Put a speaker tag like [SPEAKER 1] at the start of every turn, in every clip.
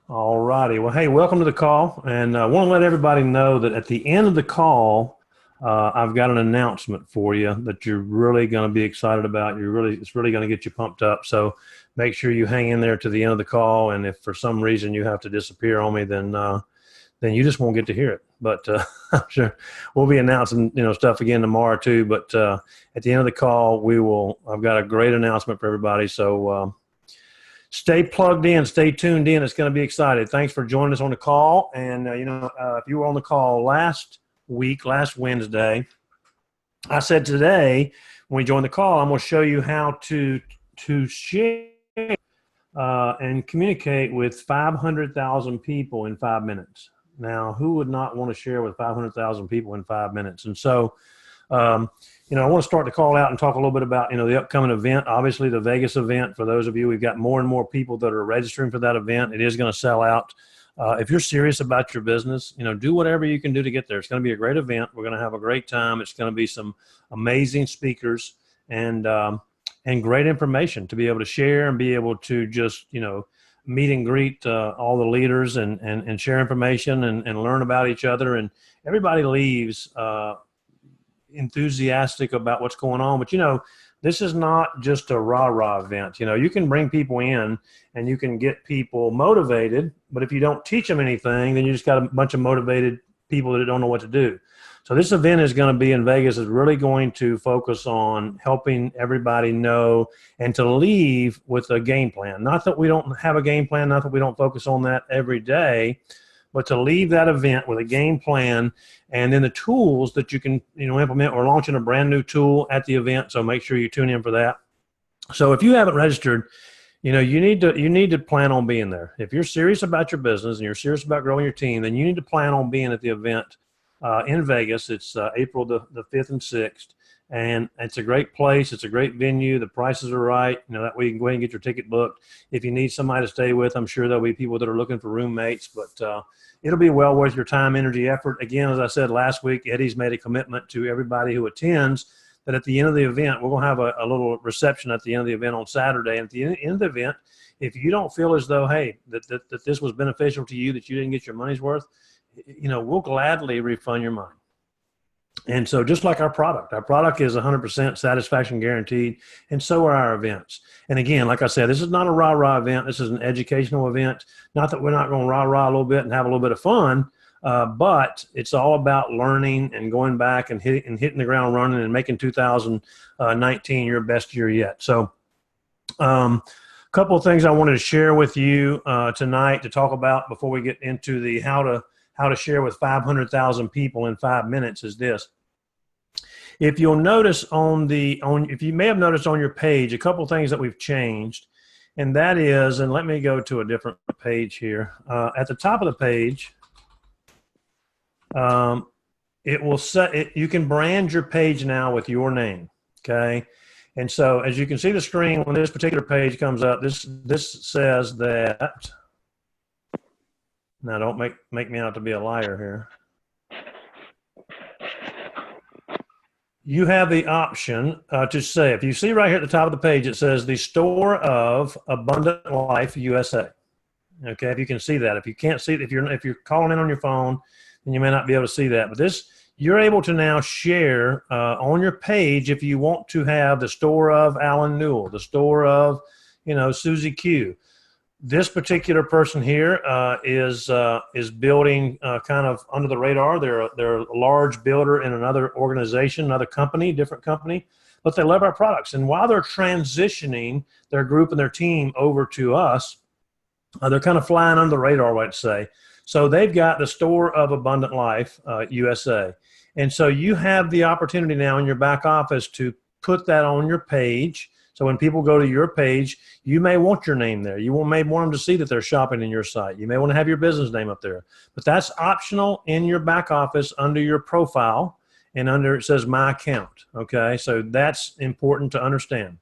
[SPEAKER 1] All righty. Well, hey, welcome to the call. And I want to let everybody know that at the end of the call, I've got an announcement for you that you're really going to be excited about. It's really going to get you pumped up. So make sure you hang in there to the end of the call. And if for some reason you have to disappear on me, then you just won't get to hear it. But I'm sure we'll be announcing stuff again tomorrow too. But at the end of the call, I've got a great announcement for everybody. So stay plugged in, stay tuned in. It's going to be exciting. Thanks for joining us on the call. And, if you were on the call last Wednesday, I said today when we join the call, I'm going to show you how to share and communicate with 500,000 people in 5 minutes. Now, who would not want to share with 500,000 people in 5 minutes? And so, I want to start the call out and talk a little bit about, the upcoming event. Obviously, the Vegas event, for those of you, we've got more and more people that are registering for that event. It is going to sell out. If you're serious about your business, do whatever you can do to get there. It's going to be a great event. We're going to have a great time. It's going to be some amazing speakers and great information to be able to share and be able to just, meet and greet all the leaders and share information and learn about each other. And everybody leaves enthusiastic about what's going on. But this is not just a rah-rah event. You can bring people in and you can get people motivated, but if you don't teach them anything, then you just got a bunch of motivated people that don't know what to do. So this event is going to be in Vegas, is really going to focus on helping everybody know and to leave with a game plan. Not that we don't have a game plan, not that we don't focus on that every day, but to leave that event with a game plan and then the tools that you can implement. We're launching a brand new tool at the event, so make sure you tune in for that. So if you haven't registered, you need to plan on being there. If you're serious about your business and you're serious about growing your team, then you need to plan on being at the event in Vegas. It's April the 5th and 6th, and it's a great place. It's a great venue. The prices are right. That way you can go ahead and get your ticket booked. If you need somebody to stay with, I'm sure there'll be people that are looking for roommates, but it'll be well worth your time, energy, effort. Again, as I said last week, Eddie's made a commitment to everybody who attends that at the end of the event, we're going to have a little reception at the end of the event on Saturday. And at the end of the event, if you don't feel as though, hey, that this was beneficial to you, that you didn't get your money's worth, we'll gladly refund your money. And so just like our product is 100% satisfaction guaranteed, and so are our events. And again, like I said, this is not a rah-rah event. This is an educational event. Not that we're not going to rah-rah a little bit and have a little bit of fun, but it's all about learning and going back and hitting the ground running and making 2019 your best year yet. So a couple of things I wanted to share with you tonight to talk about before we get into the how to share with 500,000 people in 5 minutes is this. If you'll notice if you may have noticed on your page, a couple of things that we've changed, and that is, and let me go to a different page here. At the top of the page, it will set, you can brand your page now with your name, okay? And so as you can see the screen, when this particular page comes up, this says that, now don't make me out to be a liar here. You have the option to say, if you see right here at the top of the page, it says the Store of Abundant Life USA. Okay, if you can see that. If you can't see it, if you're calling in on your phone, then you may not be able to see that. But you're able to now share on your page if you want to have the Store of Alan Newell, the Store of Susie Q. This particular person here is building kind of under the radar. They're a large builder in another organization, another company, different company, but they love our products. And while they're transitioning their group and their team over to us, they're kind of flying under the radar, I would say. So they've got the Store of Abundant Life USA. And so you have the opportunity now in your back office to put that on your page. So when people go to your page, you may want your name there. You may want them to see that they're shopping in your site. You may want to have your business name up there. But that's optional in your back office under your profile, and under it says My Account. Okay, so that's important to understand.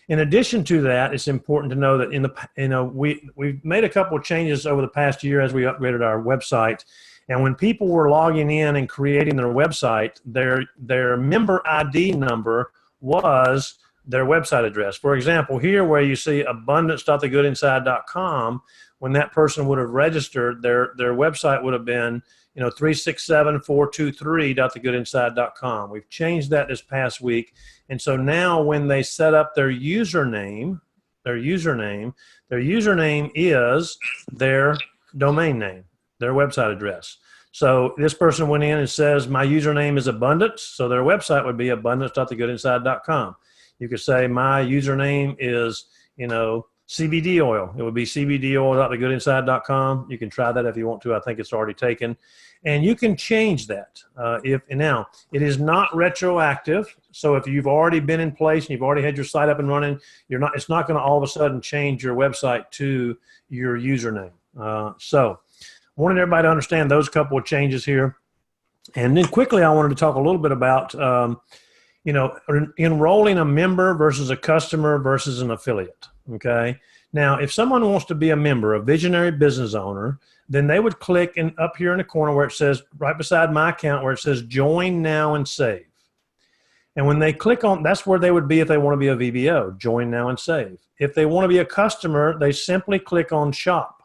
[SPEAKER 1] In addition to that, it's important to know that we've made a couple of changes over the past year as we upgraded our website. And when people were logging in and creating their website, their member ID number was their website address. For example, here where you see abundance.thegoodinside.com, when that person would have registered, their website would have been 367-423.thegoodinside.com. We've changed that this past week. And so now when they set up their username is their domain name, their website address. So this person went in and says, my username is Abundance. So their website would be abundance.thegoodinside.com. You could say my username is, CBD oil. It would be cbdoil.thegoodinside.com. You can try that if you want to. I think it's already taken. And you can change that. Now, it is not retroactive. So if you've already been in place and you've already had your site up and running, it's not going to all of a sudden change your website to your username. So I wanted everybody to understand those couple of changes here. And then quickly, I wanted to talk a little bit about, enrolling a member versus a customer versus an affiliate. Okay. Now, if someone wants to be a member, a visionary business owner, then they would click up here in the corner where it says, right beside my account, where it says join now and save. And when they click on, that's where they would be if they want to be a VBO, join now and save. If they want to be a customer, they simply click on shop.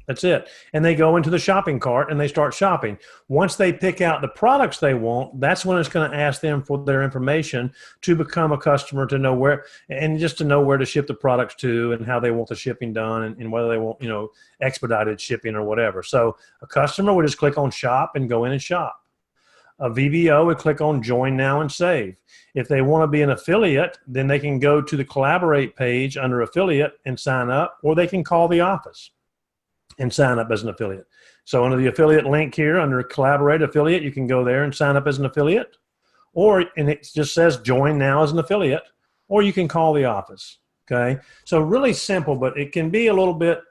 [SPEAKER 1] That's it. And they go into the shopping cart and they start shopping. Once they pick out the products they want, that's when it's going to ask them for their information to become a customer, to know where, and just to know where to ship the products to and how they want the shipping done, and whether they want, expedited shipping or whatever. So a customer would just click on shop and go in and shop. A VBO would click on join now and save. If they want to be an affiliate, then they can go to the collaborate page under affiliate and sign up, or they can call the office and sign up as an affiliate. So under the affiliate link here, under collaborate affiliate, you can go there and sign up as an affiliate, and it just says join now as an affiliate, or you can call the office. Okay. So really simple, but it can be a little bit,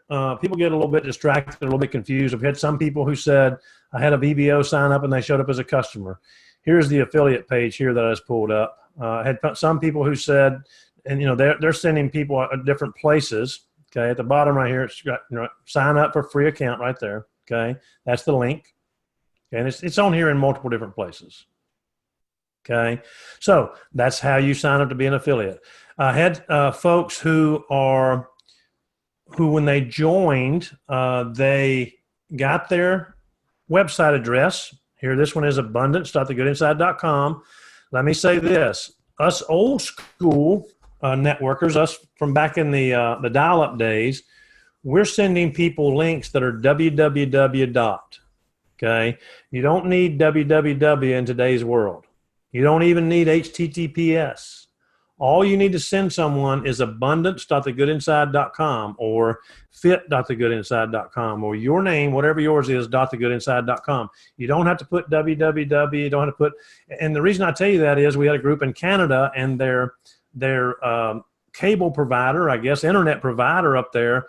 [SPEAKER 1] people get a little bit distracted, a little bit confused. I've had some people who said, I had a VBO sign up and they showed up as a customer. Here's the affiliate page here that I just pulled up. I had some people who said, and they're sending people at different places. Okay, at the bottom right here, it's got sign up for free account right there. Okay, that's the link. Okay, and it's on here in multiple different places. Okay, so that's how you sign up to be an affiliate. I had folks who when they joined, they got their website address. Here, this one is abundance.thegoodinside.com. Let me say this: us old school networkers, us from back in the dial-up days, we're sending people links that are www. Okay, you don't need www in today's world. You don't even need HTTPS. All you need to send someone is abundance.thegoodinside.com or fit.thegoodinside.com or your name, whatever yours is, .thegoodinside.com. You don't have to put www. You don't have to put, and the reason I tell you that is we had a group in Canada, and their cable provider, I guess, internet provider up there,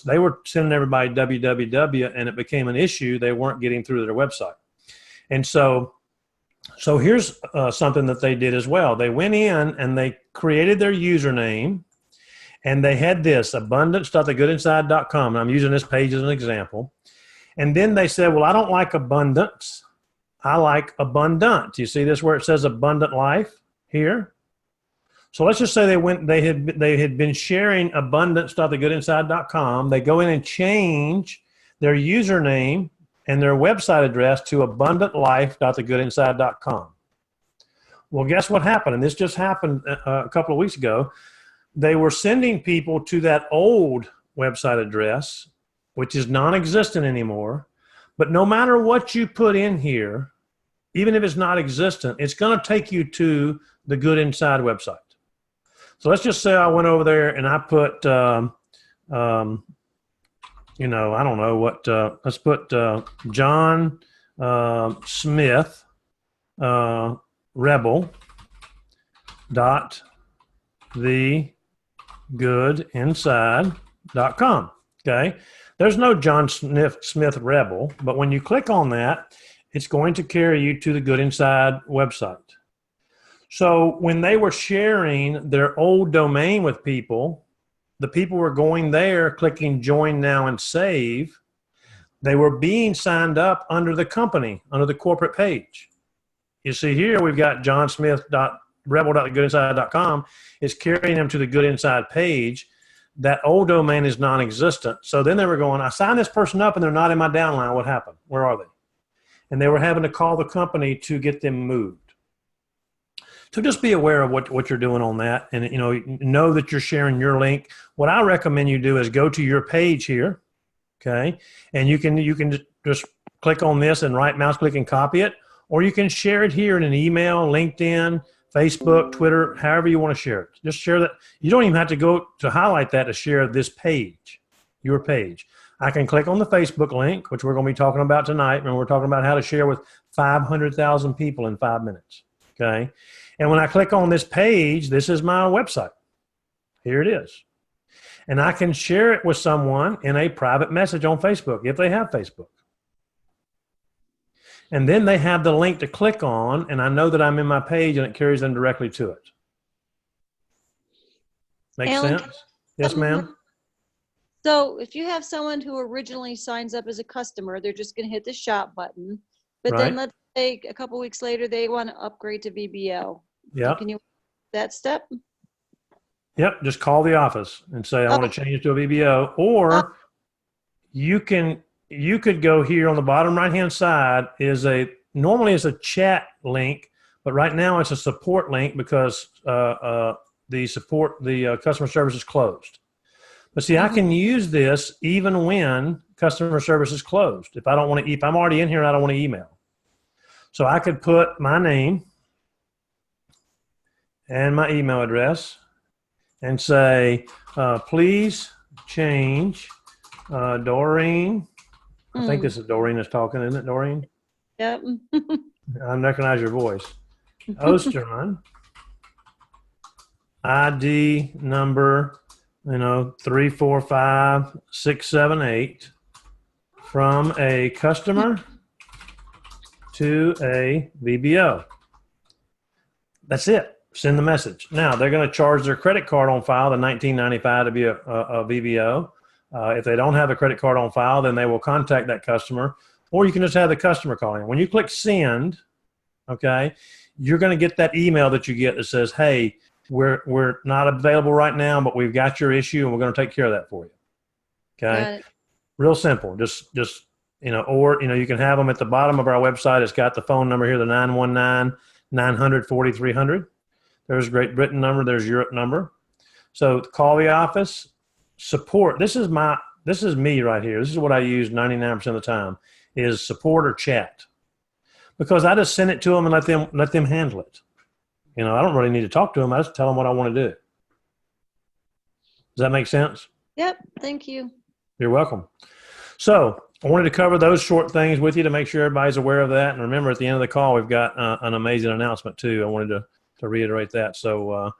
[SPEAKER 1] they were sending everybody www, and it became an issue. They weren't getting through their website. And so here's something that they did as well. They went in and they created their username, and they had this, abundance.thegoodinside.com. And I'm using this page as an example. And then they said, well, I don't like abundance. I like abundant. You see this where it says abundant life here? So let's just say they had been sharing abundance.thegoodinside.com. They go in and change their username and their website address to abundantlife.thegoodinside.com. Well, guess what happened? And this just happened a couple of weeks ago. They were sending people to that old website address, which is non-existent anymore. But no matter what you put in here, even if it's not existent, it's going to take you to the Good Inside website. So let's just say I went over there and I put, I don't know what, let's put John Smith Rebel dot thegoodinside.com. Okay. There's no John Smith Rebel, but when you click on that, it's going to carry you to the Good Inside website. So when they were sharing their old domain with people, the people were going there, clicking join now and save. They were being signed up under the company, under the corporate page. You see here, we've got johnsmith rebel.thegoodinside.com is carrying them to the Good Inside page. That old domain is non-existent. So then they were going, I signed this person up and they're not in my downline. What happened? Where are they? And they were having to call the company to get them moved. So just be aware of what you're doing on that, and know that you're sharing your link. What I recommend you do is go to your page here, okay, and you can just click on this and right mouse click and copy it, or you can share it here in an email, LinkedIn, Facebook, Twitter, however you want to share it. Just share that. You don't even have to go to highlight that to share this page, your page. I can click on the Facebook link, which we're going to be talking about tonight, and we're talking about how to share with 500,000 people in 5 minutes, okay? And when I click on this page, this is my website. Here it is. And I can share it with someone in a private message on Facebook if they have Facebook. And then they have the link to click on, and I know that I'm in my page, and it carries them directly to it. Make sense? Yes, ma'am?
[SPEAKER 2] So if you have someone who originally signs up as a customer, they're just going to hit the shop button. But
[SPEAKER 1] Right.
[SPEAKER 2] then let's say a couple weeks later, they want to upgrade to VBO.
[SPEAKER 1] Yep.
[SPEAKER 2] Can you that step?
[SPEAKER 1] Yep. Just call the office and say, I want to change it to a VBO. Or you could go here on the bottom right-hand side normally it's a chat link, but right now it's a support link because the customer service is closed. But see, I can use this even when customer service is closed. If I'm already in here and I don't want to email. So I could put my name and my email address and say, please change Doreen. I think this is Doreen that's talking, isn't it, Doreen?
[SPEAKER 2] Yep.
[SPEAKER 1] I recognize your voice. Osterman, ID number 345678 from a customer to a VBO. That's it. Send the message. Now they're going to charge their credit card on file, the $19.95 to be a VBO. If they don't have a credit card on file, then they will contact that customer, or you can just have the customer call in. When you click send, okay, you're going to get that email that you get that says, hey, we're not available right now, but we've got your issue and we're going to take care of that for you. Okay. Real simple. Just or you can have them at the bottom of our website. It's got the phone number here, the 919-900-4300. There's Great Britain number. There's Europe number. So call the office. Support. This is me right here. This is what I use 99% of the time is support or chat, because I just send it to them and let them handle it. I don't really need to talk to them. I just tell them what I want to do. Does that make sense?
[SPEAKER 2] Yep. Thank you.
[SPEAKER 1] You're welcome. So I wanted to cover those short things with you to make sure everybody's aware of that. And remember, at the end of the call, we've got an amazing announcement too. I wanted to reiterate that. So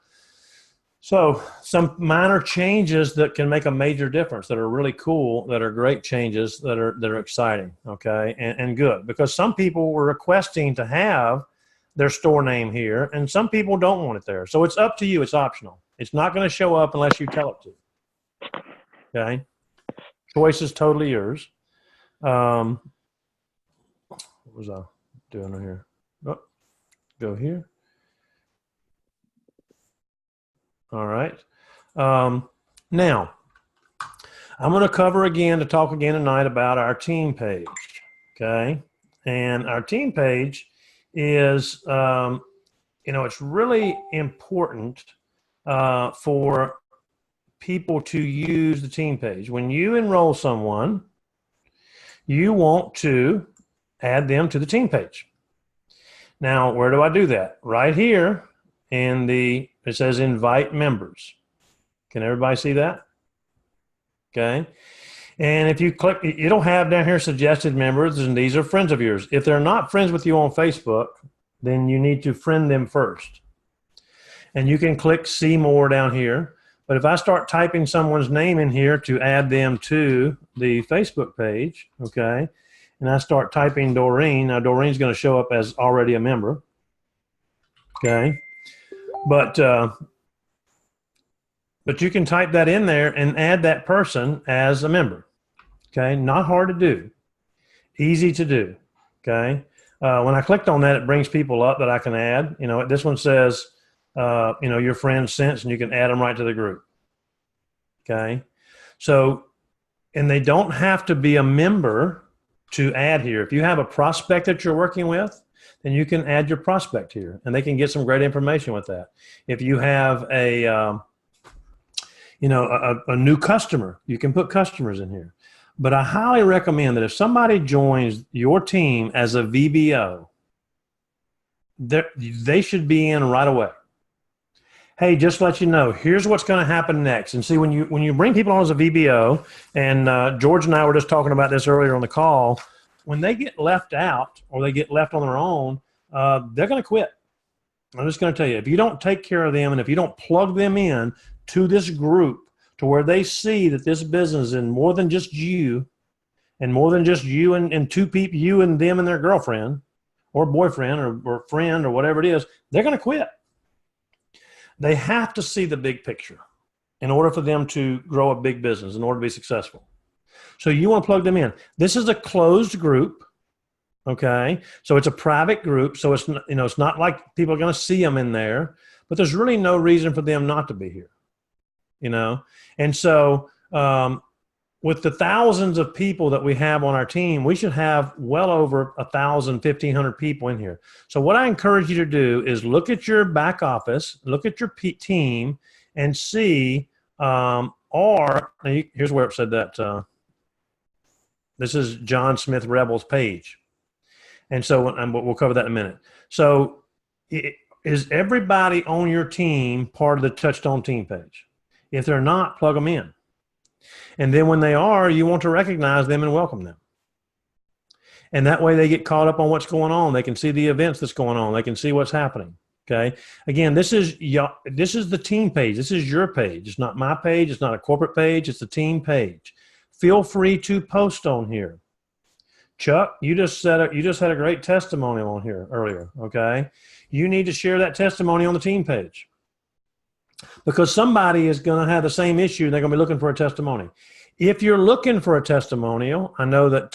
[SPEAKER 1] some minor changes that can make a major difference, that are really cool, that are great changes, that are exciting, okay, and good. Because some people were requesting to have their store name here, and some people don't want it there. So it's up to you. It's optional. It's not going to show up unless you tell it to. Okay? Choice is totally yours. What was I doing here? Oh, go here. All right. Now, I'm going to talk again tonight about our team page. Okay? And our team page is, it's really important for people to use the team page. When you enroll someone, you want to add them to the team page. Now, where do I do that? Right here it says invite members. Can everybody see that? Okay. And if you click, it'll have down here suggested members, and these are friends of yours. If they're not friends with you on Facebook, then you need to friend them first. And you can click see more down here. But if I start typing someone's name in here to add them to the Facebook page, okay, and I start typing Doreen, now Doreen's going to show up as already a member, okay, but you can type that in there and add that person as a member, okay, not hard to do, easy to do, okay. When I clicked on that, it brings people up that I can add. This one says your friends since, and you can add them right to the group. Okay. So, and they don't have to be a member to add here. If you have a prospect that you're working with, then you can add your prospect here, and they can get some great information with that. If you have a new customer, you can put customers in here. But I highly recommend that if somebody joins your team as a VBO, they should be in right away. Hey, just to let you know, here's what's going to happen next. And see, when you bring people on as a VBO, and George and I were just talking about this earlier on the call, when they get left out or they get left on their own, they're going to quit. I'm just going to tell you, if you don't take care of them and if you don't plug them in to this group to where they see that this business is more than just you, and more than just you and two people, you and them and their girlfriend or boyfriend or friend or whatever it is, they're going to quit. They have to see the big picture in order for them to grow a big business, in order to be successful. So you want to plug them in. This is a closed group, okay? So it's a private group, so it's not like people are going to see them in there, but there's really no reason for them not to be here, And so with the thousands of people that we have on our team, we should have well over 1,000, 1,500 people in here. So what I encourage you to do is look at your back office, look at your team, and see, here's where it said that. This is John Smith Rebel's page. And so we'll cover that in a minute. So is everybody on your team part of the Touchstone team page? If they're not, plug them in. And then when they are, you want to recognize them and welcome them. And that way they get caught up on what's going on. They can see the events that's going on. They can see what's happening. Okay. Again, this is the team page. This is your page. It's not my page. It's not a corporate page. It's the team page. Feel free to post on here. Chuck, you just had a great testimonial on here earlier. Okay. You need to share that testimony on the team page, because somebody is going to have the same issue and they're going to be looking for a testimony. If you're looking for a testimonial, I know that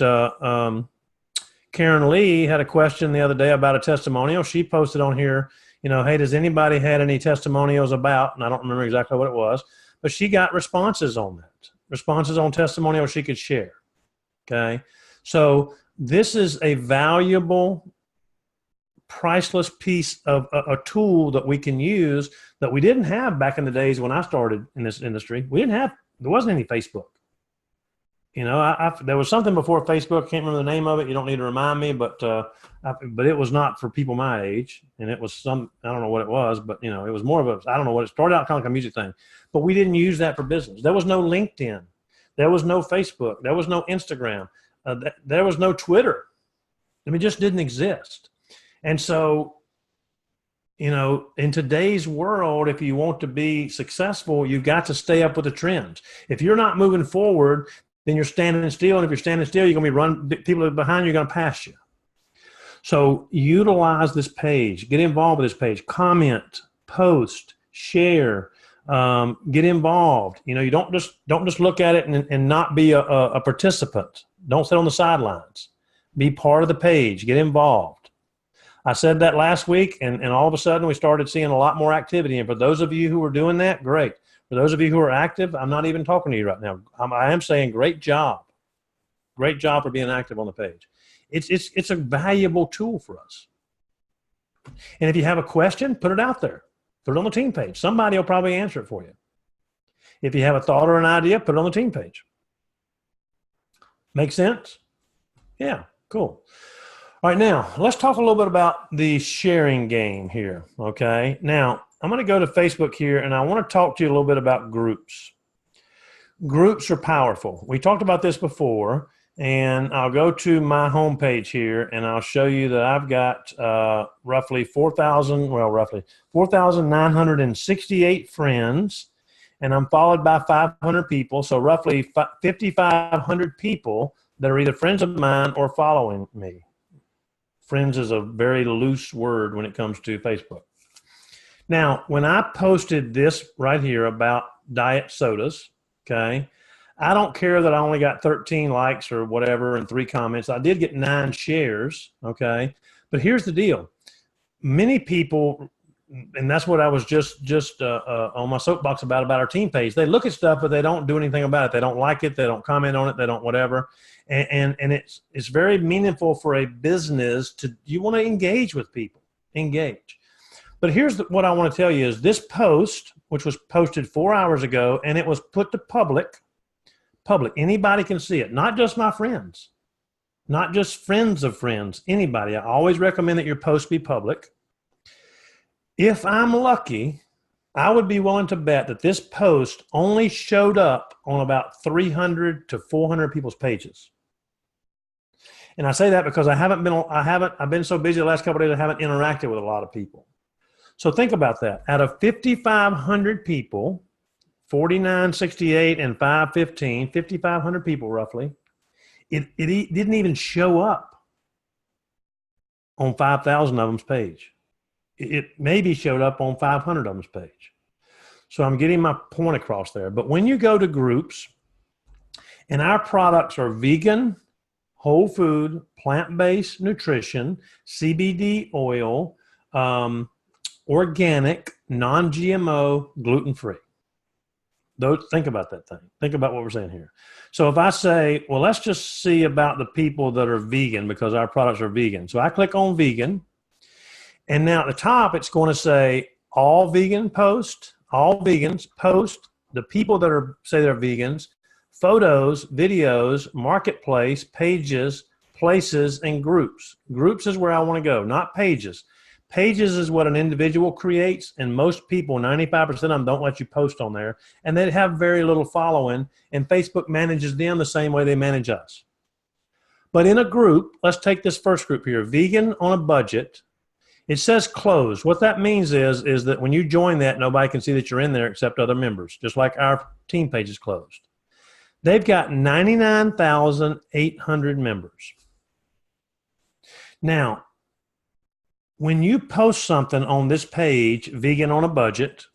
[SPEAKER 1] Karen Lee had a question the other day about a testimonial. She posted on here, hey, does anybody had any testimonials about, and I don't remember exactly what it was, but she got responses on that, responses on testimonials she could share. Okay. So this is a valuable, priceless piece of a tool that we can use that we didn't have back in the days when I started in this industry. There wasn't any Facebook. There was something before Facebook. I can't remember the name of it. You don't need to remind me, but it was not for people my age. And it was I don't know what it was, but it was more of I don't know what it started out kind of like a music thing, but we didn't use that for business. There was no LinkedIn. There was no Facebook. There was no Instagram. There was no Twitter. It just didn't exist. And so, in today's world, if you want to be successful, you've got to stay up with the trends. If you're not moving forward, then you're standing still. And if you're standing still, you're going to be people behind you are going to pass you. So utilize this page. Get involved with this page. Comment, post, share, get involved. You don't just look at it and not be a participant. Don't sit on the sidelines. Be part of the page. Get involved. I said that last week, and all of a sudden we started seeing a lot more activity. And for those of you who are doing that, great. For those of you who are active, I'm not even talking to you right now. I am saying great job. Great job for being active on the page. It's a valuable tool for us. And if you have a question, put it out there. Put it on the team page. Somebody will probably answer it for you. If you have a thought or an idea, put it on the team page. Make sense? Yeah, cool. All right, now let's talk a little bit about the sharing game here, okay? Now, I'm going to go to Facebook here, and I want to talk to you a little bit about groups. Groups are powerful. We talked about this before, and I'll go to my homepage here, and I'll show you that I've got roughly 4,968 friends, and I'm followed by 500 people, so roughly 5,500 people that are either friends of mine or following me. Friends is a very loose word when it comes to Facebook. Now, when I posted this right here about diet sodas, okay, I don't care that I only got 13 likes or whatever and 3 comments. I did get 9 shares, okay? But here's the deal. Many people and that's what I was just on my soapbox about our team page. They look at stuff, but they don't do anything about it. They don't like it. They don't comment on it. They don't whatever. And it's very meaningful for a business you want to engage with people, engage. But here's what I want to tell you is this post, which was posted 4 hours ago, and it was put to public. Anybody can see it, not just my friends, not just friends of friends, anybody. I always recommend that your post be public. If I'm lucky, I would be willing to bet that this post only showed up on about 300 to 400 people's pages. And I say that because I've been so busy the last couple of days, I haven't interacted with a lot of people. So think about that. Out of 5,500 people, 4968 and 515, 5,500 people roughly, it didn't even show up on 5,000 of them's page. It maybe showed up on 500 of them's page. So I'm getting my point across there. But when you go to groups, and our products are vegan, whole food, plant-based nutrition, CBD oil, organic, non-GMO, gluten-free. Think about that thing. Think about what we're saying here. So if I say, well, let's just see about the people that are vegan because our products are vegan. So I click on vegan. And now at the top, it's going to say all vegan post, all vegans post, the people that say they're vegans, photos, videos, marketplace, pages, places, and groups. Groups is where I want to go, not pages. Pages is what an individual creates, and most people, 95% of them, don't let you post on there, and they have very little following, and Facebook manages them the same way they manage us. But in a group, let's take this first group here, vegan on a budget. It says closed. What that means is that when you join that, nobody can see that you're in there except other members, just like our team page is closed. They've got 99,800 members. Now, when you post something on this page, vegan on a budget,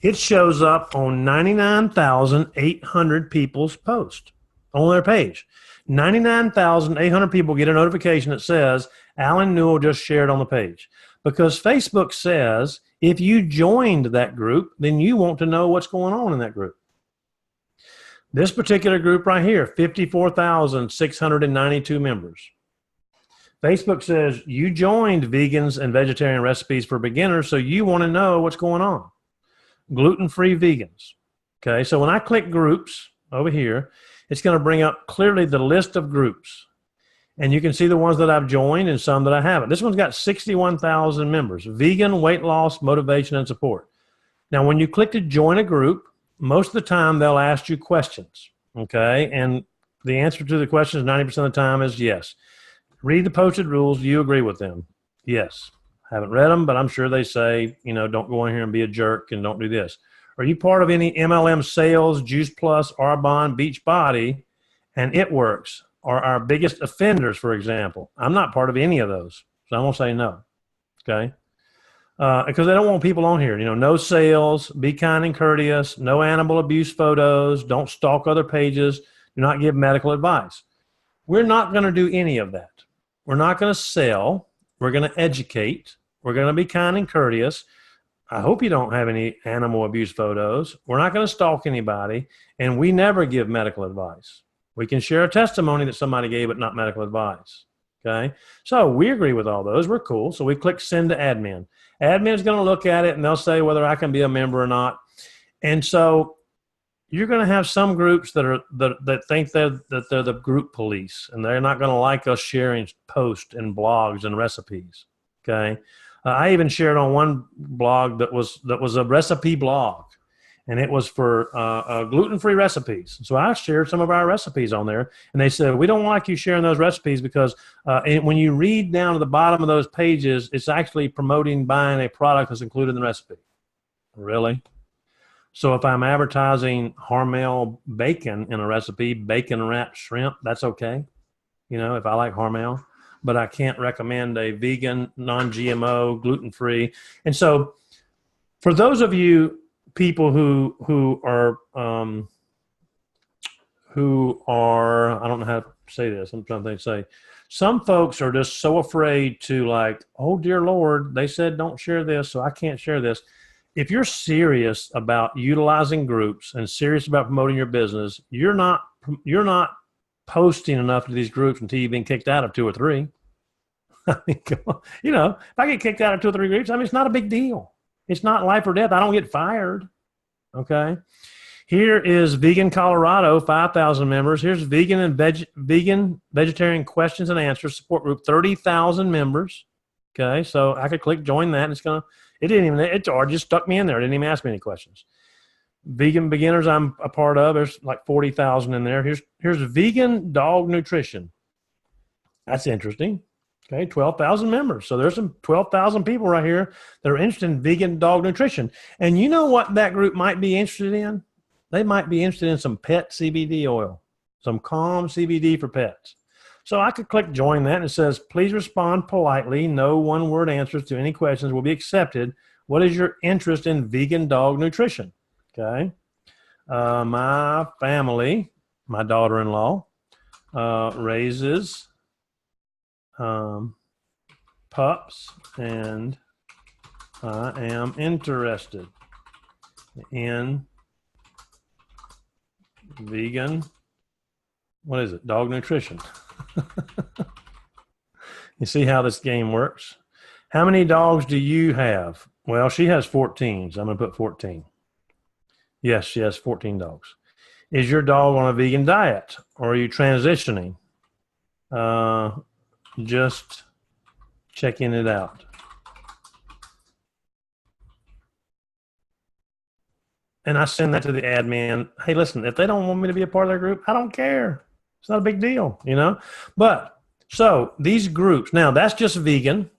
[SPEAKER 1] it shows up on 99,800 people's post on their page. 99,800 people get a notification that says, Alan Newell just shared on the page. Because Facebook says, if you joined that group, then you want to know what's going on in that group. This particular group right here, 54,692 members. Facebook says you joined Vegans and Vegetarian Recipes for Beginners, so you want to know what's going on. Gluten-free vegans. Okay, so when I click groups over here, it's going to bring up clearly the list of groups. And you can see the ones that I've joined and some that I haven't. This one's got 61,000 members. Vegan, weight loss, motivation, and support. Now, when you click to join a group, most of the time they'll ask you questions. Okay, and the answer to the questions 90% of the time is yes. Read the posted rules. Do you agree with them? Yes. Haven't read them, but I'm sure they say, don't go in here and be a jerk and don't do this. Are you part of any MLM sales, Juice Plus, Arbonne, Beachbody, and It Works, or our biggest offenders, for example? I'm not part of any of those, so I'm going to say no, okay? Because they don't want people on here. No sales, be kind and courteous, no animal abuse photos, don't stalk other pages, do not give medical advice. We're not going to do any of that. We're not going to sell. We're going to educate. We're going to be kind and courteous. I hope you don't have any animal abuse photos. We're not going to stalk anybody, and we never give medical advice. We can share a testimony that somebody gave, but not medical advice. Okay? So we agree with all those. We're cool. So we click send to admin. Admin is going to look at it, and they'll say whether I can be a member or not. And so you're going to have some groups that think that they're the group police, and they're not going to like us sharing posts and blogs and recipes. Okay, I even shared on one blog that was a recipe blog, and it was for gluten-free recipes. So I shared some of our recipes on there, and they said we don't like you sharing those recipes because when you read down to the bottom of those pages, it's actually promoting buying a product that's included in the recipe. Really? So if I'm advertising Hormel bacon in a recipe, bacon wrapped shrimp, that's okay. If I like Hormel, but I can't recommend a vegan, non-GMO, gluten-free. And so for those of you people who are I don't know how to say this. I'm trying to say, some folks are just so afraid to like, oh dear Lord, they said don't share this, so I can't share this. If you're serious about utilizing groups and serious about promoting your business, you're not posting enough to these groups until you've been kicked out of 2 or 3. I mean, you know, if I get kicked out of 2 or 3 groups, I mean, it's not a big deal. It's not life or death. I don't get fired. Okay. Here is Vegan Colorado, 5,000 members. Here's Vegan and Vegetarian Questions and Answers Support Group, 30,000 members. Okay, so I could click join that. And it just stuck me in there. It didn't even ask me any questions. Vegan Beginners, I'm a part of. There's like 40,000 in there. Here's Vegan Dog Nutrition. That's interesting. Okay, 12,000 members. So there's some 12,000 people right here that are interested in vegan dog nutrition. And you know what that group might be interested in? They might be interested in some pet CBD oil, some Calm CBD for pets. So I could click join that, and it says, please respond politely. No one-word answers to any questions will be accepted. What is your interest in vegan dog nutrition? Okay. My family, my daughter-in-law, raises pups, and I am interested in vegan, what is it? Dog nutrition. You see how this game works? How many dogs do you have? Well, she has 14, so I'm going to put 14. Yes, she has 14 dogs. Is your dog on a vegan diet, or are you transitioning? Just checking it out. And I send that to the admin. Hey, listen, if they don't want me to be a part of their group, I don't care. It's not a big deal, you know? But so these groups, now that's just vegan.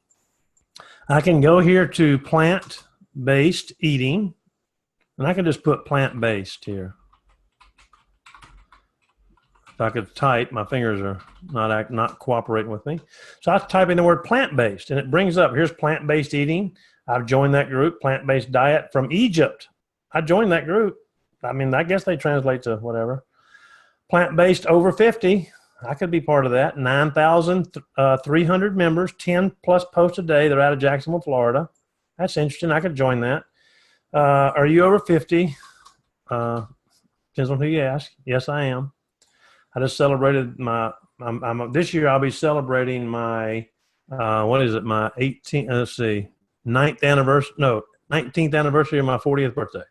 [SPEAKER 1] I can go here to plant-based eating, and I can just put plant-based here. If I could type, my fingers are not cooperating with me. So I type in the word plant-based, and it brings up, here's plant-based eating. I've joined that group, plant-based diet from Egypt. I joined that group. I mean, I guess they translate to whatever. Plant-based over 50. I could be part of that. 9,300 members, 10 plus posts a day. They're out of Jacksonville, Florida. That's interesting. I could join that. Are you over 50? Depends on who you ask. Yes, I am. I just celebrated this year I'll be celebrating my, my 19th anniversary of my 40th birthday.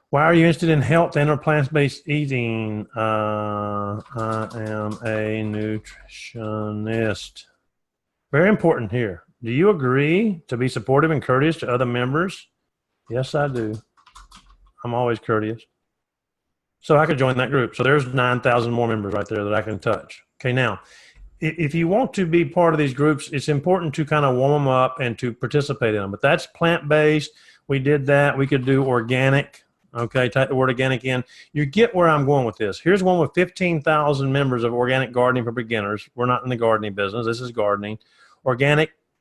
[SPEAKER 1] Why are you interested in health and or plant-based eating? I am a nutritionist. Very important here. Do you agree to be supportive and courteous to other members? Yes, I do. I'm always courteous. So I could join that group. So there's 9,000 more members right there that I can touch. Okay, now, if you want to be part of these groups, it's important to kind of warm them up and to participate in them. But that's plant-based. We did that. We could do organic. Okay, type the word organic in. You get where I'm going with this. Here's one with 15,000 members of Organic Gardening for Beginners. We're not in the gardening business. This is gardening.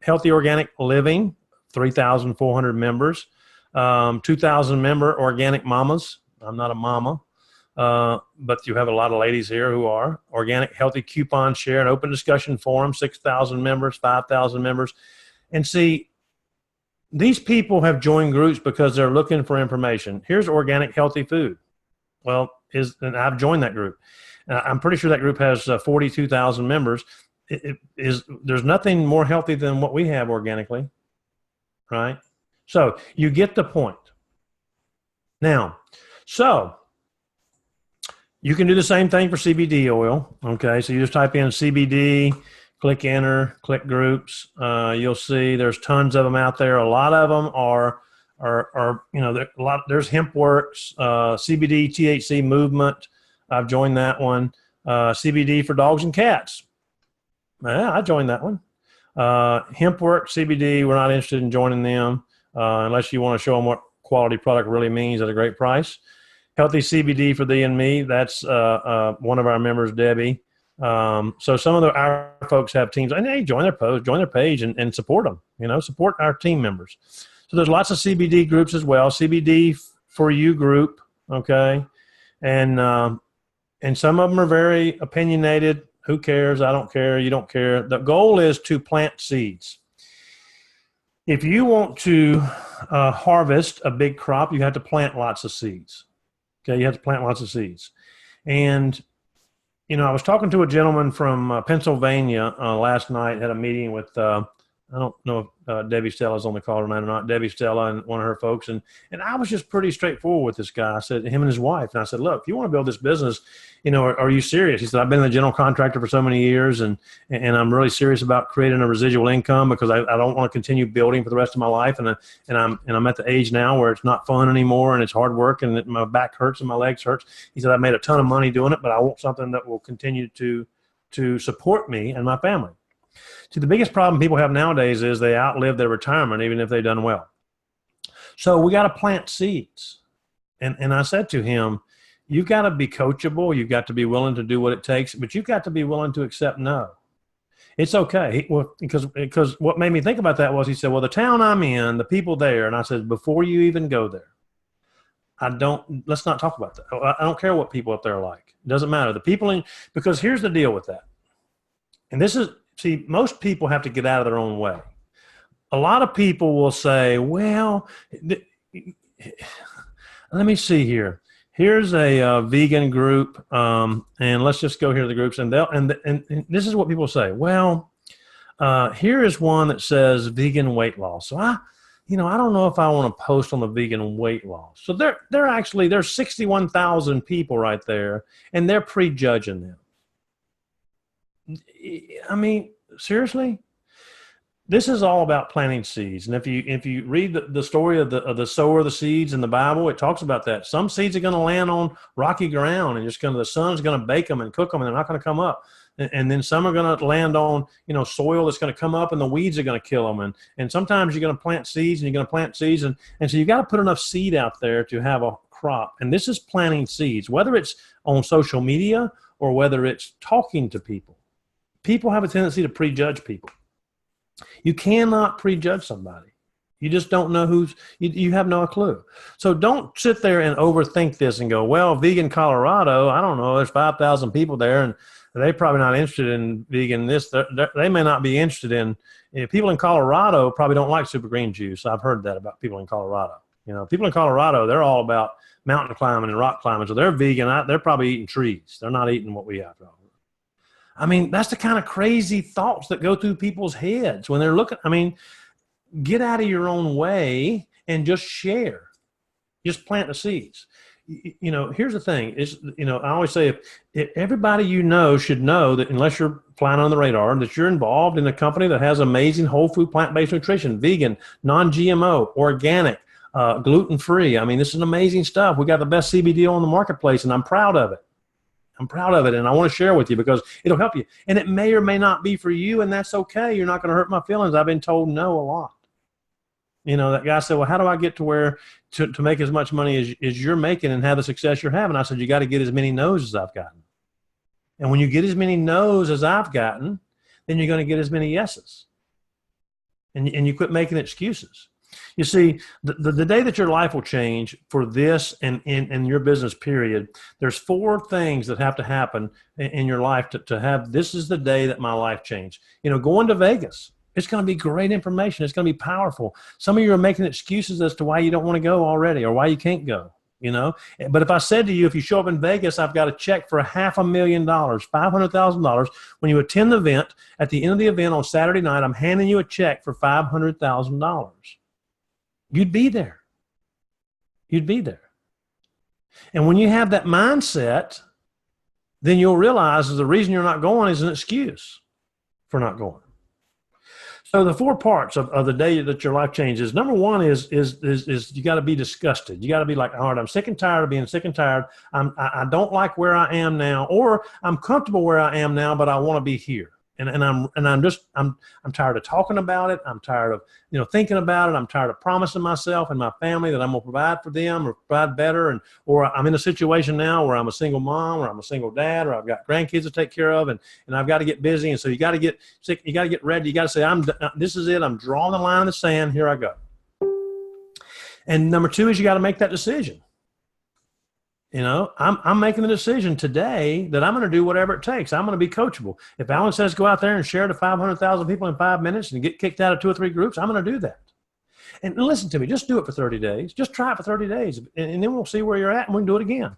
[SPEAKER 1] Healthy Organic Living, 3,400 members. 2,000 member Organic Mamas. I'm not a mama. But you have a lot of ladies here who are. Organic Healthy Coupon Share, an open discussion forum, 6,000 members, 5,000 members. And see, these people have joined groups because they're looking for information. Here's Organic Healthy Food. Well, and I've joined that group. I'm pretty sure that group has 42,000 members. There's nothing more healthy than what we have organically, right? So you get the point. Now, so you can do the same thing for CBD oil. Okay, so you just type in CBD, click enter, click groups. You'll see there's tons of them out there. A lot of them are there's HempWorks, CBD, THC Movement. I've joined that one. CBD for dogs and cats. Yeah, I joined that one. HempWorks, CBD, we're not interested in joining them unless you want to show them what quality product really means at a great price. Healthy CBD for thee and me. That's one of our members, Debbie. So some of our folks have teams, and they join their page and support them, support our team members. So there's lots of CBD groups as well. CBD for you group. Okay. And, And some of them are very opinionated. Who cares? I don't care. You don't care. The goal is to plant seeds. If you want to harvest a big crop, you have to plant lots of seeds. Okay, you have to plant lots of seeds. And, I was talking to a gentleman from Pennsylvania last night, had a meeting with I don't know if Debbie Stella's on the call tonight or not. Debbie Stella and one of her folks, and I was just pretty straightforward with this guy. I said, him and his wife, and I said, look, if you want to build this business, are you serious? He said, I've been a general contractor for so many years, and I'm really serious about creating a residual income because I don't want to continue building for the rest of my life, and I'm at the age now where it's not fun anymore, and it's hard work, and my back hurts and my legs hurts. He said, I made a ton of money doing it, but I want something that will continue to support me and my family. See, the biggest problem people have nowadays is they outlive their retirement, even if they've done well. So we got to plant seeds. And I said to him, you've got to be coachable. You've got to be willing to do what it takes, but you've got to be willing to accept no. It's okay. Because what made me think about that was he said, well, the town I'm in, the people there, and I said, before you even go there, let's not talk about that. I don't care what people up there are like. It doesn't matter. The people because here's the deal with that. And see, most people have to get out of their own way. A lot of people will say, well, let me see here. Here's a vegan group, and let's just go here to the groups. And this is what people say. Well, here is one that says vegan weight loss. So I don't know if I want to post on the vegan weight loss. So there's 61,000 people right there, and they're prejudging them. I mean, seriously, this is all about planting seeds. And if you read the story of the sower of the seeds in the Bible, it talks about that. Some seeds are going to land on rocky ground, and the sun's going to bake them and cook them, and they're not going to come up. And then some are going to land on soil that's going to come up, and the weeds are going to kill them. And sometimes you're going to plant seeds, and you're going to plant seeds, and so you got to put enough seed out there to have a crop. And this is planting seeds, whether it's on social media or whether it's talking to people. People have a tendency to prejudge people. You cannot prejudge somebody. You just don't know you have no clue. So don't sit there and overthink this and go, well, vegan Colorado, I don't know, there's 5,000 people there, and they're probably not interested in vegan this. They may not be interested in, people in Colorado probably don't like super green juice. I've heard that about people in Colorado. People in Colorado, they're all about mountain climbing and rock climbing. So they're vegan. They're probably eating trees. They're not eating what we have. I mean, that's the kind of crazy thoughts that go through people's heads when they're looking. I mean, get out of your own way and just share. Just plant the seeds. Here's the thing is, I always say if everybody should know that unless you're flying on the radar, that you're involved in a company that has amazing whole food, plant-based nutrition, vegan, non-GMO, organic, gluten-free. I mean, this is amazing stuff. We got the best CBD on the marketplace, and I'm proud of it. And I want to share with you because it'll help you. And it may or may not be for you, and that's okay. You're not going to hurt my feelings. I've been told no a lot. That guy said, well, how do I get to where to make as much money as you're making and have the success you're having? I said, you got to get as many no's as I've gotten. And when you get as many no's as I've gotten, then you're going to get as many yeses. And you quit making excuses. You see, the day that your life will change for this and in your business period, there's 4 things that have to happen in your life to have, this is the day that my life changed. Going to Vegas, it's going to be great information. It's going to be powerful. Some of you are making excuses as to why you don't want to go already or why you can't go, But if I said to you, if you show up in Vegas, I've got a check for $500,000, $500,000. When you attend the event, at the end of the event on Saturday night, I'm handing you a check for $500,000. You'd be there. You'd be there. And when you have that mindset, then you'll realize that the reason you're not going is an excuse for not going. So the 4 parts of the day that your life changes. Number 1 is you got to be disgusted. You got to be like, all right, I'm sick and tired of being sick and tired. I don't like where I am now, or I'm comfortable where I am now, but I want to be here. And I'm tired of talking about it. I'm tired of thinking about it. I'm tired of promising myself and my family that I'm going to provide for them or provide better. Or I'm in a situation now where I'm a single mom or I'm a single dad or I've got grandkids to take care of and I've got to get busy. And so you got to get sick. You got to get ready. You got to say, this is it. I'm drawing the line in the sand. Here I go. And number 2 is you got to make that decision. You know, I'm making the decision today that I'm going to do whatever it takes. I'm going to be coachable. If Alan says go out there and share to 500,000 people in 5 minutes and get kicked out of 2 or 3 groups, I'm going to do that. And listen to me, just do it for 30 days. Just try it for 30 days. And then we'll see where you're at and we can do it again.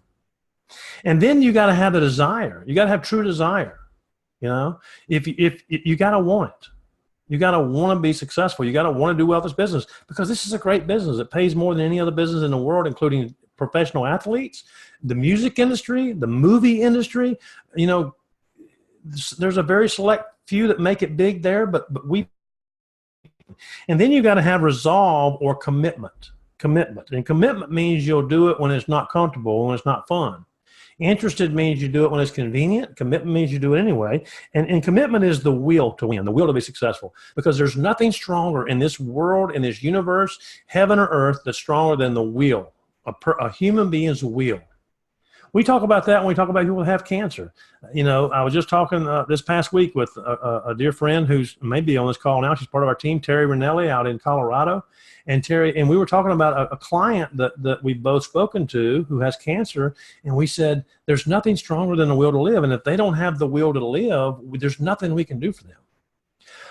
[SPEAKER 1] And then you got to have the desire. You got to have true desire. You know, if you got to want it. You got to want to be successful. You got to want to do well with this business because this is a great business. It pays more than any other business in the world, including professional athletes, the music industry, the movie industry. You know, there's a very select few that make it big there, but we. And then you got to have resolve or commitment. And commitment means you'll do it when it's not comfortable, when it's not fun. Interested means you do it when it's convenient. Commitment means you do it anyway. And commitment is the will to win, the will to be successful. Because there's nothing stronger in this world, in this universe, heaven or earth, that's stronger than the will, a human being's will. We talk about that when we talk about people who have cancer. You know, I was just talking this past week with a dear friend who's maybe on this call now. She's part of our team, Terry Ranelli, out in Colorado. And we were talking about a client that we've both spoken to who has cancer. And we said, there's nothing stronger than the will to live. And if they don't have the will to live, there's nothing we can do for them.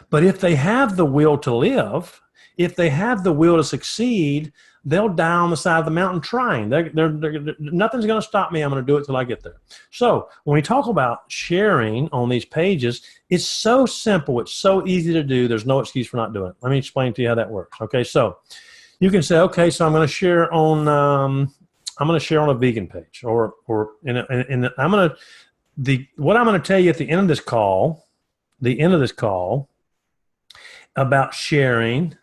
[SPEAKER 1] But if they have the will to live, if they have the will to succeed, they'll die on the side of the mountain trying. Nothing's going to stop me. I'm going to do it till I get there. So when we talk about sharing on these pages, it's so simple. It's so easy to do. There's no excuse for not doing it. Let me explain to you how that works. Okay, so you can say, okay, so I'm going to share on a vegan page, or what I'm going to tell you at the end of this call, about sharing.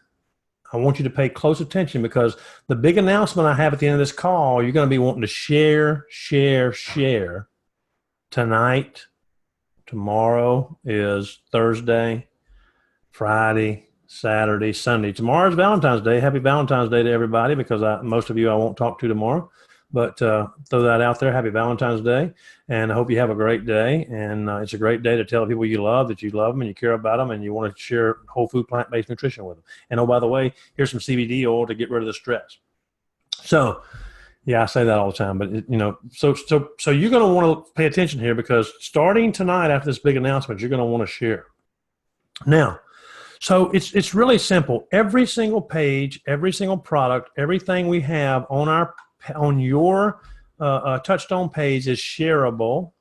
[SPEAKER 1] I want you to pay close attention because the big announcement I have at the end of this call, you're going to be wanting to share tonight. Tomorrow is Thursday, Friday, Saturday, Sunday. Tomorrow's Valentine's Day. Happy Valentine's Day to everybody because most of you I won't talk to tomorrow. But throw that out there. Happy Valentine's Day. And I hope you have a great day. And it's a great day to tell people you love that you love them and you care about them and you want to share whole food plant-based nutrition with them. And oh, by the way, here's some CBD oil to get rid of the stress. So, yeah, I say that all the time. But, you know, so you're going to want to pay attention here because starting tonight after this big announcement, you're going to want to share. Now, so it's really simple. Every single page, every single product, everything we have on your Touchstone page is shareable,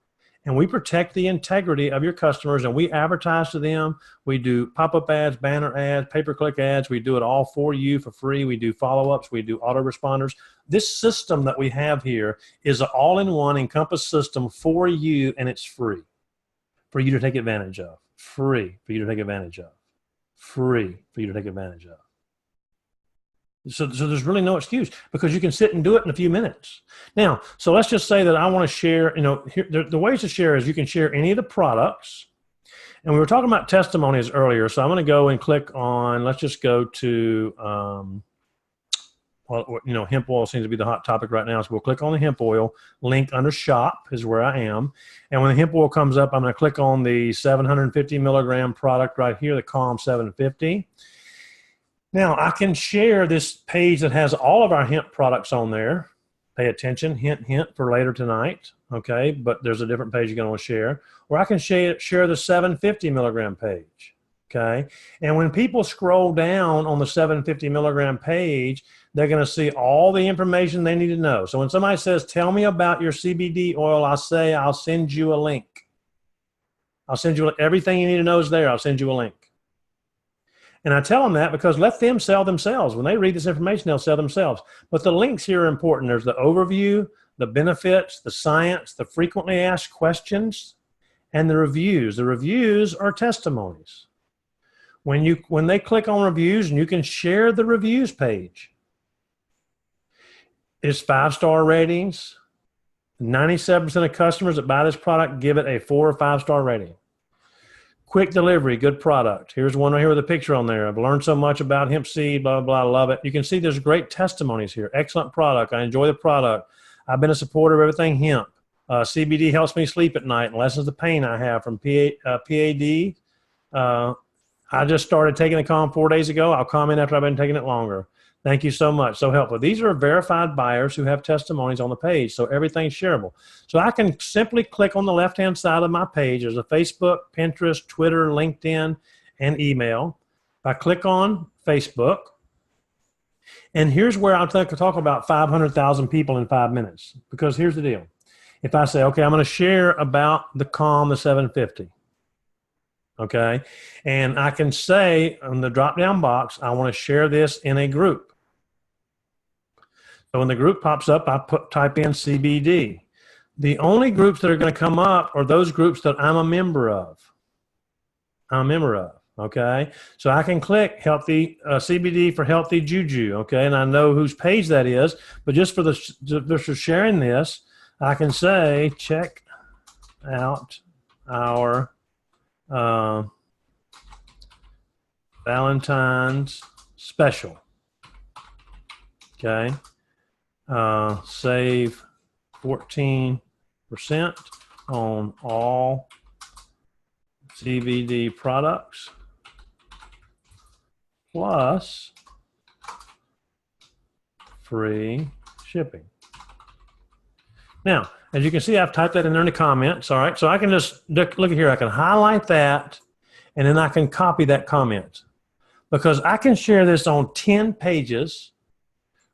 [SPEAKER 1] and we protect the integrity of your customers, and we advertise to them. We do pop-up ads, banner ads, pay-per-click ads. We do it all for you for free. We do follow-ups. We do autoresponders. This system that we have here is an all-in-one Encompass system for you, and it's free for you to take advantage of. Free for you to take advantage of. Free for you to take advantage of. So there's really no excuse because you can sit and do it in a few minutes. Now, so let's just say that I want to share, you know, the ways to share is you can share any of the products. And we were talking about testimonies earlier. So I'm going to go and click on, let's just go to, well, you know, hemp oil seems to be the hot topic right now. So we'll click on the hemp oil link under shop is where I am. And when the hemp oil comes up, I'm going to click on the 750 milligram product right here, the Calm 750. Now, I can share this page that has all of our hemp products on there. Pay attention, hint, hint for later tonight, okay? But there's a different page you're going to want to share. Or I can share the 750 milligram page, okay? And when people scroll down on the 750 milligram page, they're going to see all the information they need to know. So when somebody says, tell me about your CBD oil, I say, I'll send you a link. I'll send you everything you need to know is there. I'll send you a link. And I tell them that because let them sell themselves. When they read this information, they'll sell themselves. But the links here are important. There's the overview, the benefits, the science, the frequently asked questions, and the reviews. The reviews are testimonies. When they click on reviews, and you can share the reviews page. It's 5-star ratings. 97% of customers that buy this product give it a 4 or 5-star rating. Quick delivery, good product. Here's one right here with a picture on there. I've learned so much about hemp seed, blah, blah, blah, I love it. You can see there's great testimonies here. Excellent product. I enjoy the product. I've been a supporter of everything hemp. CBD helps me sleep at night and lessens the pain I have from PAD. I just started taking the Calm 4 days ago. I'll comment after I've been taking it longer. Thank you so much. So helpful. These are verified buyers who have testimonies on the page, so everything's shareable. So I can simply click on the left-hand side of my page. There's a Facebook, Pinterest, Twitter, LinkedIn, and email. If I click on Facebook, and here's where I'll talk about 500,000 people in 5 minutes, because here's the deal. If I say, okay, I'm going to share about the Calm, the 750, okay, and I can say on the drop-down box, I want to share this in a group. So when the group pops up, I type in CBD. The only groups that are going to come up are those groups that I'm a member of. Okay? So I can click healthy CBD for healthy juju, okay? And I know whose page that is, but just for sharing this, I can say check out our Valentine's special, okay? Save 14% on all CBD products plus free shipping. Now, as you can see, I've typed that in there in the comments. All right, so I can just look at here. I can highlight that, and then I can copy that comment, because I can share this on 10 pages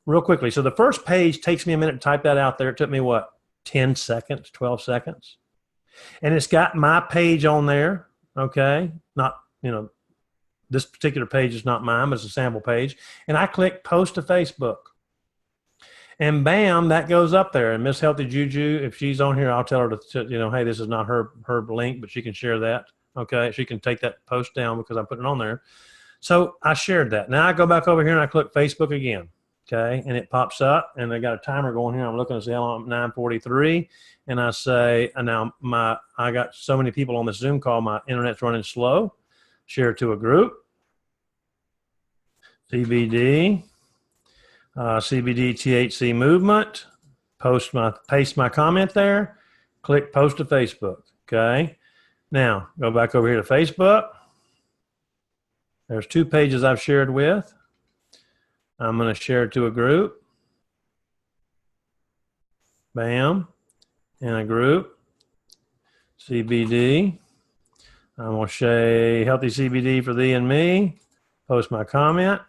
[SPEAKER 1] real quickly. So the first page takes me a minute to type that out there. It took me, what, 10 seconds, 12 seconds? And it's got my page on there, okay? Not, this particular page is not mine, but it's a sample page. And I click post to Facebook. And bam, that goes up there. And Miss Healthy Juju, if she's on here, I'll tell her to hey, this is not her link, but she can share that, okay? She can take that post down because I put it on there. So I shared that. Now I go back over here and I click Facebook again. Okay, and it pops up, and they got a timer going here. I'm looking to see how long. 9:43, and I say, and now I got so many people on this Zoom call, my internet's running slow. Share to a group. CBD, CBD THC movement. Paste my comment there. Click post to Facebook. Okay, now go back over here to Facebook. There's 2 pages I've shared with. I'm going to share it to a group. Bam. In a group. CBD. I'm going to say healthy CBD for thee and me. Post my comment.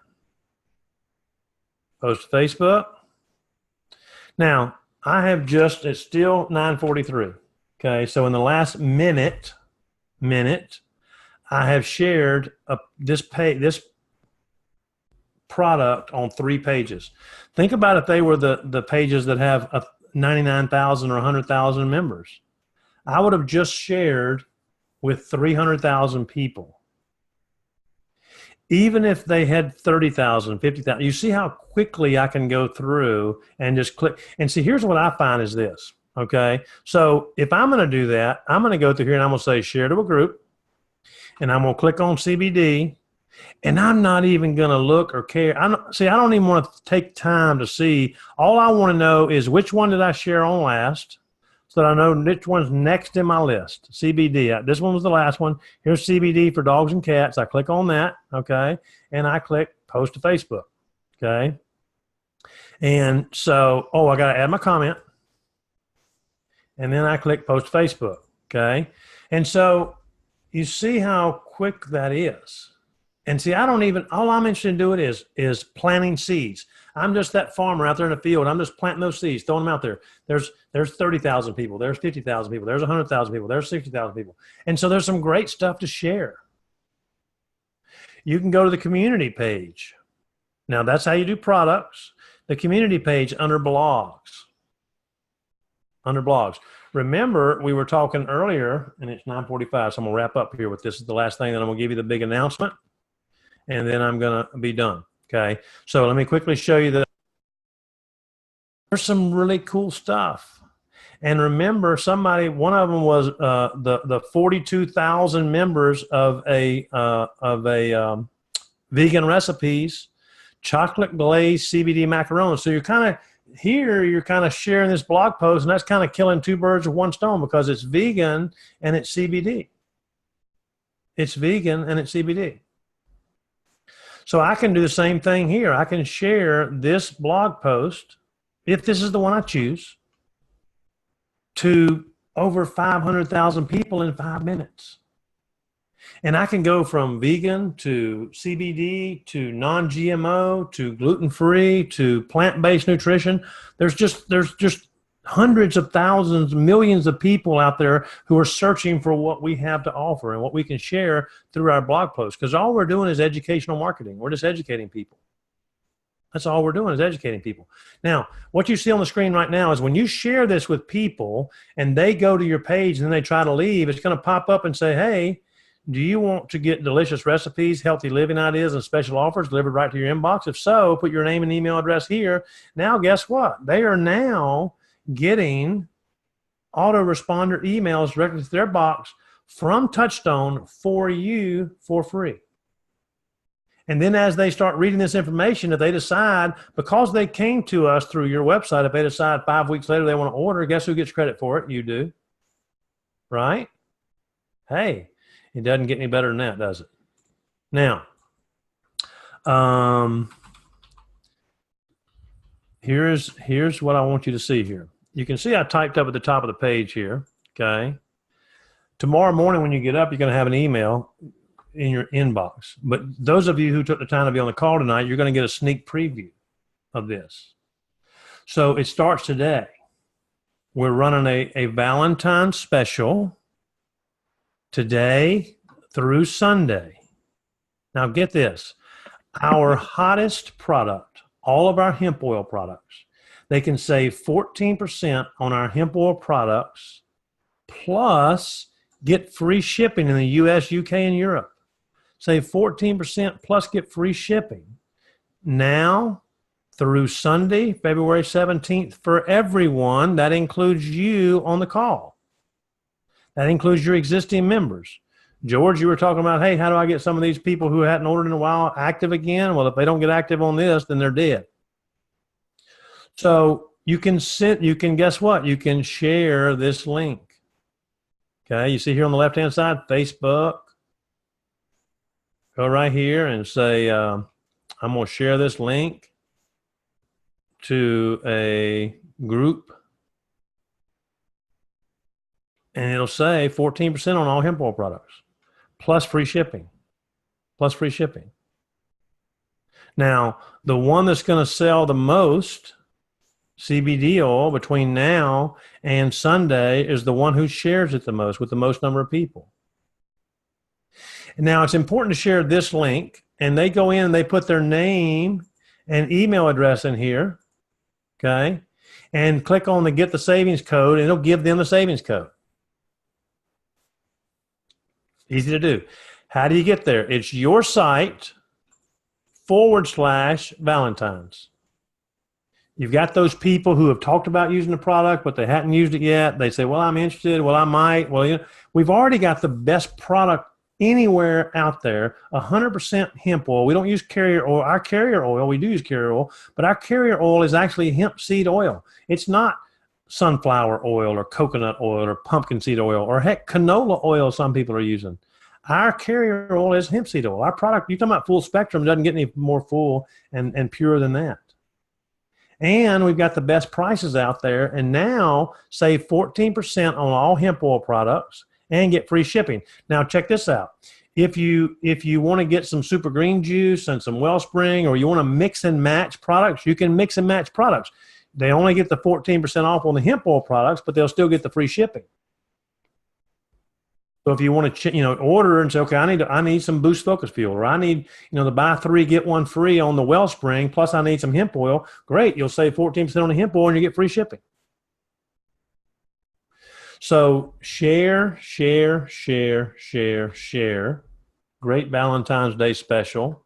[SPEAKER 1] Post to Facebook. Now, it's still 9:43. Okay, so in the last minute, I have shared this product on 3 pages. Think about if they were the pages that have 99,000 or 100,000 members. I would have just shared with 300,000 people. Even if they had 30,000, 50,000, you see how quickly I can go through and just click. And see, here's what I find is this, okay? So if I'm going to do that, I'm going to go through here and I'm going to say share to a group, and I'm going to click on CBD. And I'm not even going to look or care. I don't even want to take time to see. All I want to know is which one did I share on last, so that I know which one's next in my list. CBD. This one was the last one. Here's CBD for dogs and cats. I click on that, okay? And I click post to Facebook, okay? And so, I got to add my comment. And then I click post to Facebook, okay? And so you see how quick that is. And see, all I'm interested in doing is planting seeds. I'm just that farmer out there in the field. I'm just planting those seeds, throwing them out there. There's 30,000 people. There's 50,000 people. There's 100,000 people. There's 60,000 people. And so there's some great stuff to share. You can go to the community page. Now, that's how you do products. The community page under blogs. Remember, we were talking earlier, and it's 9:45, so I'm going to wrap up here with this. This is the last thing, then I'm going to give you the big announcement, and then I'm going to be done, okay? So let me quickly show you that there's some really cool stuff. And remember, one of them was the 42,000 members of a vegan recipes, chocolate glazed CBD macaroni. So you're kind of sharing this blog post, and that's kind of killing 2 birds with 1 stone, because it's vegan and it's CBD. It's vegan and it's CBD. So I can do the same thing here. I can share this blog post, if this is the one I choose, to over 500,000 people in 5 minutes. And I can go from vegan to CBD to non-GMO to gluten-free to plant-based nutrition. There's just hundreds of thousands, millions of people out there who are searching for what we have to offer and what we can share through our blog posts. Because all we're doing is educational marketing. We're just educating people. That's all we're doing is educating people. Now, what you see on the screen right now is when you share this with people and they go to your page and then they try to leave, it's going to pop up and say, hey, do you want to get delicious recipes, healthy living ideas, and special offers delivered right to your inbox? If so, put your name and email address here. Now, guess what? They are now getting autoresponder emails directly to their box from Touchstone for you for free. And then as they start reading this information, if they decide, because they came to us through your website, if they decide 5 weeks later they want to order, guess who gets credit for it? You do. Right? Hey, it doesn't get any better than that, does it? Now, here's what I want you to see here. You can see I typed up at the top of the page here, okay? Tomorrow morning when you get up, you're going to have an email in your inbox. But those of you who took the time to be on the call tonight, you're going to get a sneak preview of this. So it starts today. We're running a Valentine's special today through Sunday. Now get this. Our hottest product, all of our hemp oil products, they can save 14% on our hemp oil products, plus get free shipping in the US, UK, and Europe. Save 14% plus get free shipping now through Sunday, February 17th for everyone. That includes you on the call. That includes your existing members. George, you were talking about, hey, how do I get some of these people who hadn't ordered in a while active again? Well, if they don't get active on this, then they're dead. So you can guess what? You can share this link. Okay, you see here on the left-hand side, Facebook. Go right here and say, I'm going to share this link to a group. And it'll say 14% on all hemp oil products, plus free shipping, plus free shipping. Now, the one that's going to sell the most CBD oil between now and Sunday is the one who shares it the most with the most number of people. And now, it's important to share this link, and they go in and they put their name and email address in here, okay, and click on the Get the Savings Code, and it'll give them the savings code. Easy to do. How do you get there? It's your site /Valentine's. You've got those people who have talked about using the product, but they hadn't used it yet. They say, well, I'm interested. Well, I might. Well, you know, we've already got the best product anywhere out there, 100% hemp oil. We don't use carrier oil. Our carrier oil, we do use carrier oil, but our carrier oil is actually hemp seed oil. It's not sunflower oil or coconut oil or pumpkin seed oil or heck, canola oil some people are using. Our carrier oil is hemp seed oil. Our product, you're talking about full spectrum, doesn't get any more full and pure than that. And we've got the best prices out there, and now save 14% on all hemp oil products and get free shipping. Now check this out. If you want to get some super green juice and some Wellspring, or you want to mix and match products, you can mix and match products. They only get the 14% off on the hemp oil products, but they'll still get the free shipping. So if you want to, order and say, okay, I need some Boost Focus Fuel, or I need, the buy 3 get 1 free on the Wellspring, plus I need some hemp oil. Great, you'll save 14% on the hemp oil and you get free shipping. So share. Great Valentine's Day special.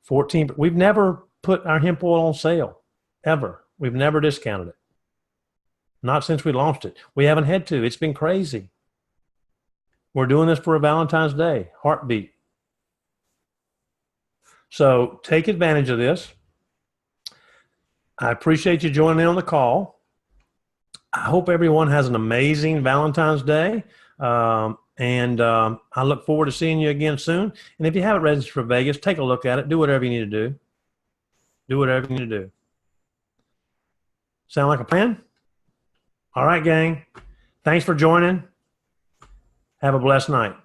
[SPEAKER 1] 14. We've never put our hemp oil on sale, ever. We've never discounted it. Not since we launched it. We haven't had to. It's been crazy. We're doing this for a Valentine's Day, heartbeat. So take advantage of this. I appreciate you joining in on the call. I hope everyone has an amazing Valentine's Day. And And I look forward to seeing you again soon. And if you haven't registered for Vegas, take a look at it. Do whatever you need to do. Do whatever you need to do. Sound like a plan? All right, gang. Thanks for joining. Have a blessed night.